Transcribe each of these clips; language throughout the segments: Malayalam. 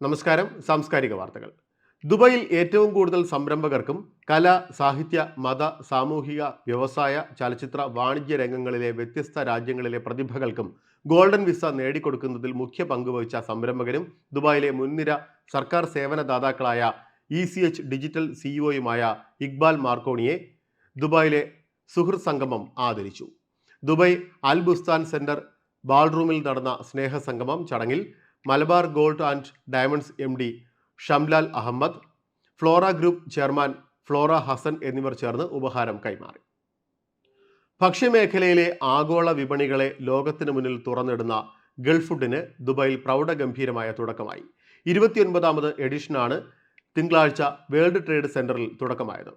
നമസ്കാരം. സാംസ്കാരിക വാർത്തകൾ. ദുബായിൽ ഏറ്റവും കൂടുതൽ സംരംഭകർക്കും കല, സാഹിത്യ, മത, സാമൂഹിക, വ്യവസായ, ചലച്ചിത്ര, വാണിജ്യ രംഗങ്ങളിലെ വ്യത്യസ്ത രാജ്യങ്ങളിലെ പ്രതിഭകൾക്കും ഗോൾഡൻ വിസ നേടിക്കൊടുക്കുന്നതിൽ മുഖ്യ പങ്കുവഹിച്ച സംരംഭകരും ദുബായിലെ മുൻനിര സർക്കാർ സേവനദാതാക്കളായ ECH ഡിജിറ്റൽ സിഇഒയുമായ ഇക്ബാൽ മാർക്കോണിയെ ദുബായിലെ സുഹൃത്ത് സംഗമം ആദരിച്ചു. ദുബായ് അൽ ബുസ്താൻ സെന്റർ ബാൾറൂമിൽ നടന്ന സ്നേഹസംഗമം ചടങ്ങിൽ Malabar gold and diamonds MD Shamlal Ahmed, Flora group chairman Flora Hasan എന്നിവർ ചേർന്ന് ഉപഹാരം കൈമാറി. ഭക്ഷ്യമേഖലയിലെ ആഗോള വിപണികളെ ലോകത്തിന് മുന്നിൽ തുറന്നിടുന്ന ഗൾഫ് ഫുഡിന് ദുബായിൽ പ്രൗഢഗംഭീരമായ തുടക്കമായി. 29ാമത് എഡിഷനാണ് തിങ്കളാഴ്ച വേൾഡ് ട്രേഡ് സെന്ററിൽ തുടക്കമായത്.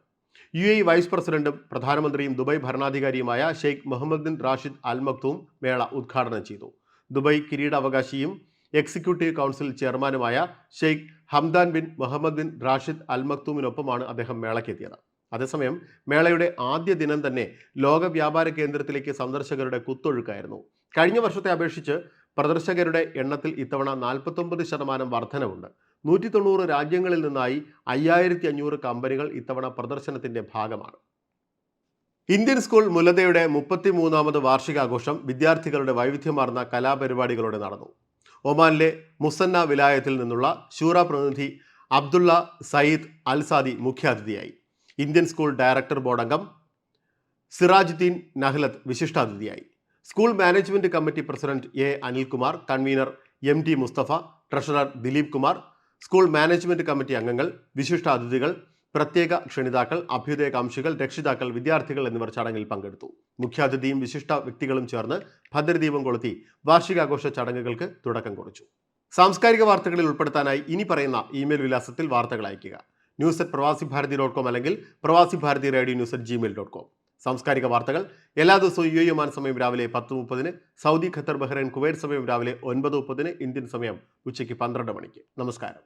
UAE വൈസ് പ്രസിഡന്റും പ്രധാനമന്ത്രിയും ദുബായ് ഭരണാധികാരിയുമായ Sheikh Mohammed bin Rashid Al Maktoum മേള ഉദ്ഘാടനം ചെയ്തു. ദുബായ് കിരീടാവകാശിയും എക്സിക്യൂട്ടീവ് കൗൺസിൽ ചെയർമാനുമായ Sheikh Hamdan bin Mohammed bin Rashid Al മക്തൂമിനൊപ്പമാണ് അദ്ദേഹം മേളയ്ക്കെത്തിയത്. അതേസമയം മേളയുടെ ആദ്യ ദിനം തന്നെ ലോക വ്യാപാര കേന്ദ്രത്തിലേക്ക് സന്ദർശകരുടെ കുത്തൊഴുക്കായിരുന്നു. കഴിഞ്ഞ വർഷത്തെ അപേക്ഷിച്ച് പ്രദർശകരുടെ എണ്ണത്തിൽ ഇത്തവണ 49% വർധനവുണ്ട്. 190 രാജ്യങ്ങളിൽ നിന്നായി 5500 കമ്പനികൾ ഇത്തവണ പ്രദർശനത്തിന്റെ ഭാഗമാണ്. ഇന്ത്യൻ സ്കൂൾ മുലതയുടെ 33ാമത് വാർഷികാഘോഷം വിദ്യാർത്ഥികളുടെ വൈവിധ്യമാർന്ന കലാപരിപാടികളോടെ നടന്നു. ഒമാനിലെ മുസന്ന വിലായത്തിൽ നിന്നുള്ള ശൂറ പ്രതിനിധി അബ്ദുള്ള സയ്യിദ് അൽ സാദി മുഖ്യാതിഥിയായി. ഇന്ത്യൻ സ്കൂൾ ഡയറക്ടർ ബോർഡ് അംഗം സിറാജുദ്ദീൻ നഹ്ലത്ത് വിശിഷ്ടാതിഥിയായി. School management committee president Anilkumar, convener MD Musthafa, treasurer Dileep Kumar, school management committee അംഗങ്ങൾ, വിശിഷ്ടാതിഥികൾ, പ്രത്യേക ക്ഷണിതാക്കൾ, അഭ്യുദയകാംക്ഷികൾ, രക്ഷിതാക്കൾ, വിദ്യാർത്ഥികൾ എന്നിവർ ചടങ്ങിൽ പങ്കെടുത്തു. മുഖ്യാതിഥിയും വിശിഷ്ട വ്യക്തികളും ചേർന്ന് ഭദ്രദീപം കൊളുത്തി വാർഷികാഘോഷ ചടങ്ങുകൾക്ക് തുടക്കം കുറിച്ചു. സാംസ്കാരിക വാർത്തകളിൽ ഉൾപ്പെടുത്താനായി ഇനി പറയുന്ന ഇമെയിൽ വിലാസത്തിൽ വാർത്തകൾ അയയ്ക്കുക. news@pravasibharati.com അല്ലെങ്കിൽ pravasibharati.radio@gmail.com. സാംസ്കാരിക വാർത്തകൾ എല്ലാ ദിവസവും UAE ഒമാൻ സമയം രാവിലെ 10:30, സൗദി, ഖത്തർ, ബഹ്റൈൻ, കുവൈറ്റ് സമയം രാവിലെ 9:30, ഇന്ത്യൻ സമയം ഉച്ചയ്ക്ക് 12 മണിക്ക്. നമസ്കാരം.